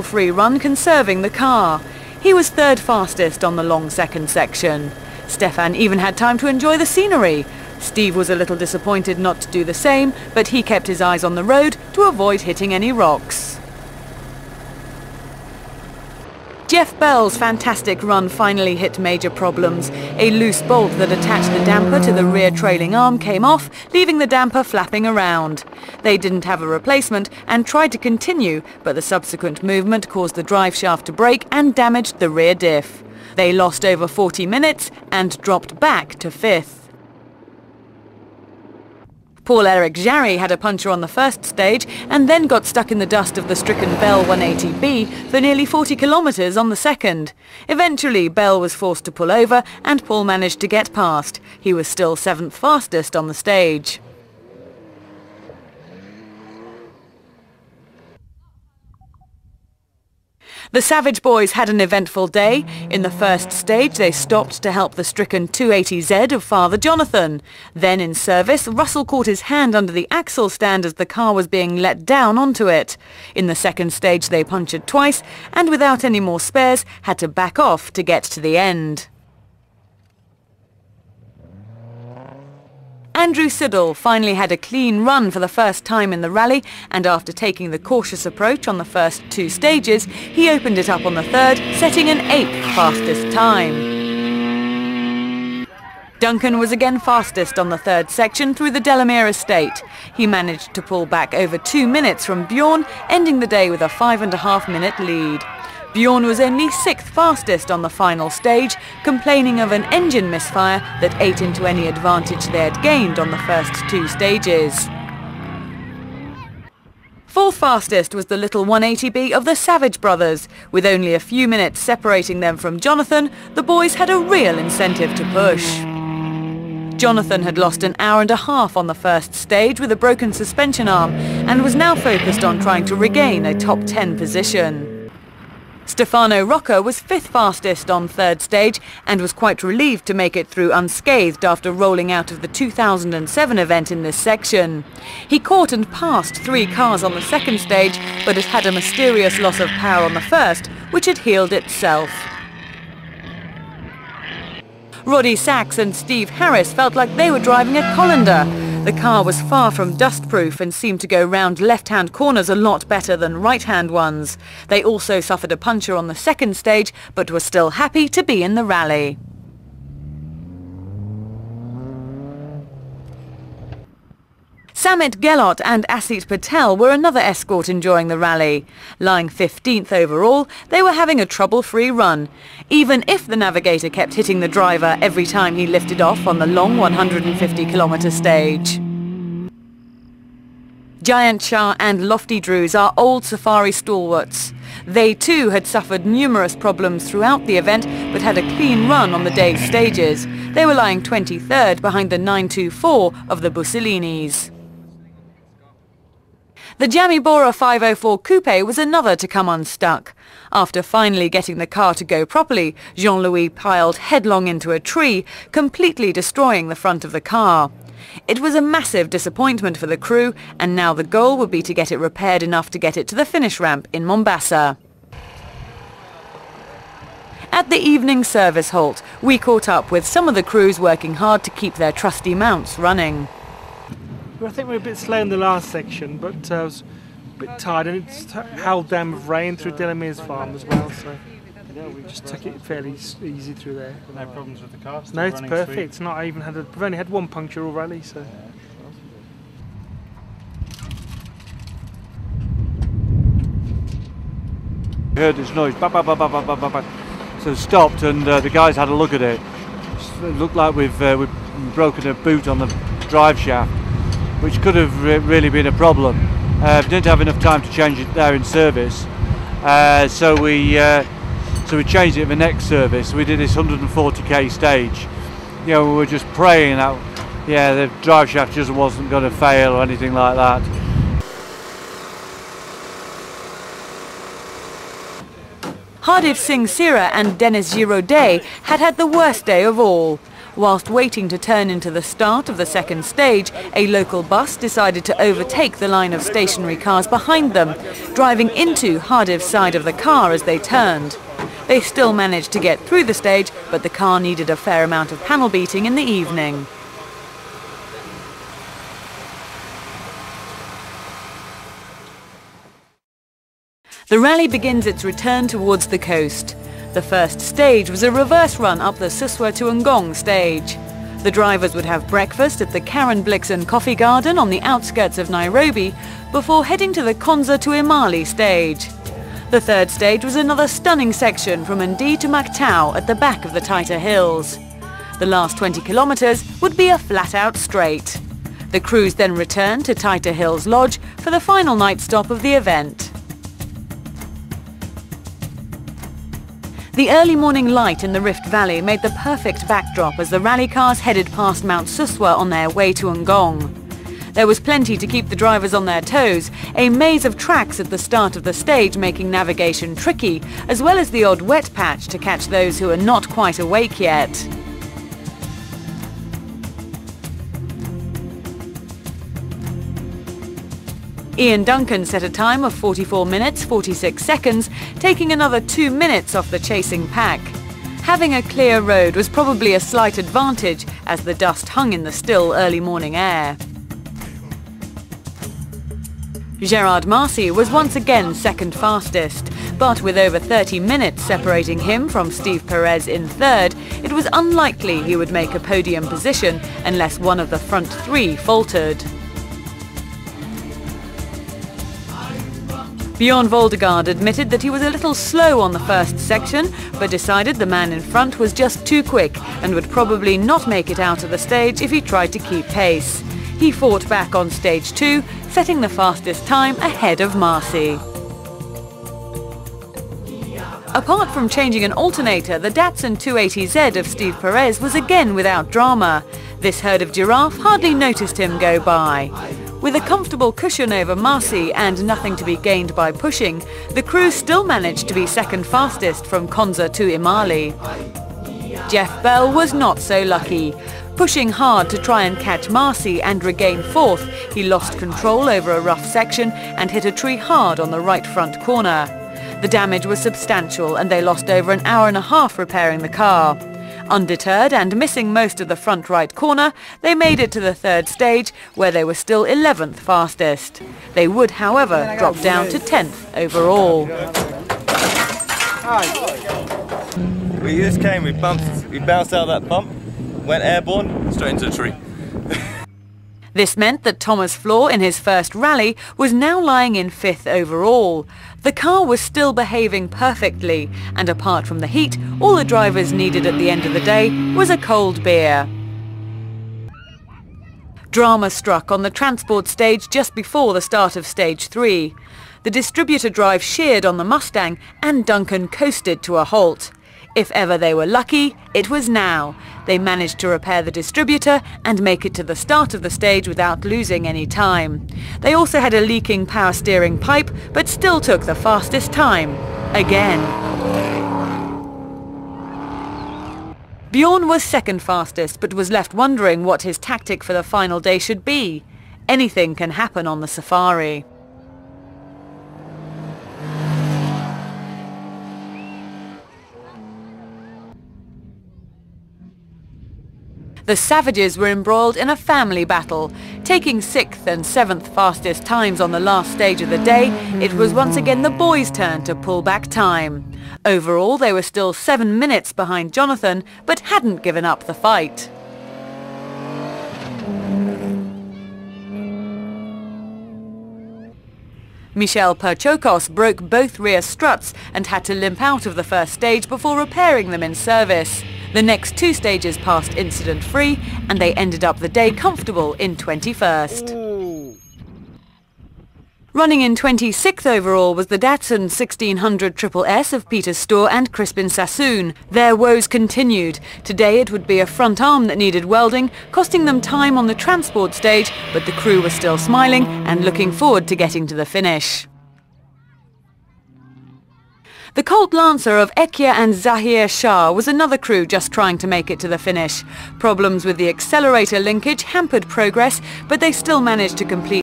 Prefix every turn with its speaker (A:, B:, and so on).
A: trouble-free run, conserving the car. He was third fastest on the long second section. Stefan even had time to enjoy the scenery. Steve was a little disappointed not to do the same, but he kept his eyes on the road to avoid hitting any rocks. Jeff Bell's fantastic run finally hit major problems. A loose bolt that attached the damper to the rear trailing arm came off, leaving the damper flapping around. They didn't have a replacement and tried to continue, but the subsequent movement caused the drive shaft to break and damaged the rear diff. They lost over 40 minutes and dropped back to fifth. Paul-Eric Jarry had a puncture on the first stage and then got stuck in the dust of the stricken Bell 180B for nearly 40 kilometres on the second. Eventually, Bell was forced to pull over and Paul managed to get past. He was still seventh fastest on the stage. The Savage boys had an eventful day. In the first stage, they stopped to help the stricken 280Z of Father Jonathan. Then in service, Russell caught his hand under the axle stand as the car was being let down onto it. In the second stage, they punctured twice and without any more spares, had to back off to get to the end. Andrew Siddall finally had a clean run for the first time in the rally, and after taking the cautious approach on the first two stages, he opened it up on the third, setting an 8th fastest time. Duncan was again fastest on the third section through the Delamere estate. He managed to pull back over 2 minutes from Bjorn, ending the day with a 5.5-minute lead. Bjorn was only 6th fastest on the final stage, complaining of an engine misfire that ate into any advantage they had gained on the first two stages. 4th fastest was the little 180B of the Savage brothers. With only a few minutes separating them from Jonathan, the boys had a real incentive to push. Jonathan had lost an hour and a half on the first stage with a broken suspension arm and was now focused on trying to regain a top 10 position. Stefano Rocca was 5th fastest on third stage and was quite relieved to make it through unscathed after rolling out of the 2007 event in this section. He caught and passed 3 cars on the second stage, but had had a mysterious loss of power on the first, which had healed itself. Roddy Sachs and Steve Harris felt like they were driving a colander. The car was far from dust-proof and seemed to go round left-hand corners a lot better than right-hand ones. They also suffered a puncture on the second stage, but were still happy to be in the rally. Samit Gehlot and Asit Patel were another escort enjoying the rally. Lying 15th overall, they were having a trouble-free run, even if the navigator kept hitting the driver every time he lifted off on the long 150-kilometre stage. Giant Shah and Lofty Drews are old safari stalwarts. They too had suffered numerous problems throughout the event, but had a clean run on the day's stages. They were lying 23rd behind the 924 of the Busolinis. The Jamie Bora 504 Coupe was another to come unstuck. After finally getting the car to go properly, Jean-Louis piled headlong into a tree, completely destroying the front of the car. It was a massive disappointment for the crew, and now the goal would be to get it repaired enough to get it to the finish ramp in Mombasa. At the evening service halt, we caught up with some of the crews working hard to keep their trusty mounts running.
B: I think we were a bit slow in the last section, but I was a bit tired, and it's howled down with rain through Delamere's farm as well, so we just took it fairly easy through there.
C: No problems with the car?
B: No, it's perfect. It's not even had we've only had one puncture all rally, so.
D: We heard this noise, ba ba ba ba ba ba ba ba. So stopped, and the guys had a look at it. It looked like we've broken a boot on the drive shaft, which could have really been a problem. We didn't have enough time to change it there in service, so we changed it for next service. We did this 140k stage. You know, we were just praying that, yeah, the drive shaft just wasn't going to fail or anything like that.
A: Hardev Singh Sira and Dennis Giraudet had had the worst day of all. Whilst waiting to turn into the start of the second stage, a local bus decided to overtake the line of stationary cars behind them, driving into Hardiv's side of the car as they turned. They still managed to get through the stage, but the car needed a fair amount of panel beating in the evening. The rally begins its return towards the coast. The first stage was a reverse run up the Suswa to Ngong stage. The drivers would have breakfast at the Karen Blixen Coffee Garden on the outskirts of Nairobi before heading to the Konza to Imali stage. The third stage was another stunning section from Ndi to Maktau at the back of the Taita Hills. The last 20 kilometres would be a flat-out straight. The crews then returned to Taita Hills Lodge for the final night stop of the event. The early morning light in the Rift Valley made the perfect backdrop as the rally cars headed past Mount Suswa on their way to Ngong. There was plenty to keep the drivers on their toes, a maze of tracks at the start of the stage making navigation tricky, as well as the odd wet patch to catch those who are not quite awake yet. Ian Duncan set a time of 44 minutes 46 seconds, taking another 2 minutes off the chasing pack. Having a clear road was probably a slight advantage as the dust hung in the still early morning air. Gerard Marcy was once again second fastest, but with over 30 minutes separating him from Steve Perez in third, it was unlikely he would make a podium position unless one of the front three faltered. Bjorn Voldegaard admitted that he was a little slow on the first section, but decided the man in front was just too quick and would probably not make it out of the stage if he tried to keep pace. He fought back on stage 2, setting the fastest time ahead of Marcy. Apart from changing an alternator, the Datsun 280Z of Steve Perez was again without drama. This herd of giraffe hardly noticed him go by. With a comfortable cushion over Marcy and nothing to be gained by pushing, the crew still managed to be second fastest from Konza to Imali. Jeff Bell was not so lucky. Pushing hard to try and catch Marcy and regain fourth, he lost control over a rough section and hit a tree hard on the right front corner. The damage was substantial and they lost over an hour and a half repairing the car. Undeterred and missing most of the front right corner, they made it to the third stage, where they were still 11th fastest. They would, however, drop down to 10th overall.
C: We just came, we bounced out of that bump, went airborne, straight into the tree.
A: This meant that Thomas Floor in his first rally was now lying in 5th overall. The car was still behaving perfectly, and apart from the heat, all the drivers needed at the end of the day was a cold beer. Drama struck on the transport stage just before the start of stage 3. The distributor drive sheared on the Mustang and Duncan coasted to a halt. If ever they were lucky, it was now. They managed to repair the distributor and make it to the start of the stage without losing any time. They also had a leaking power steering pipe, but still took the fastest time. Again. Bjorn was second fastest, but was left wondering what his tactic for the final day should be. Anything can happen on the safari. The Savages were embroiled in a family battle. Taking 6th and 7th fastest times on the last stage of the day, it was once again the boys' turn to pull back time. Overall, they were still 7 minutes behind Jonathan, but hadn't given up the fight. Michel Perchokos broke both rear struts and had to limp out of the first stage before repairing them in service. The next 2 stages passed incident-free and they ended up the day comfortable in 21st. Running in 26th overall was the Datsun 1600 SS of Peter Storr and Crispin Sassoon. Their woes continued. Today it would be a front arm that needed welding, costing them time on the transport stage, but the crew was still smiling and looking forward to getting to the finish. The Colt Lancer of Ekia and Zahir Shah was another crew just trying to make it to the finish. Problems with the accelerator linkage hampered progress, but they still managed to complete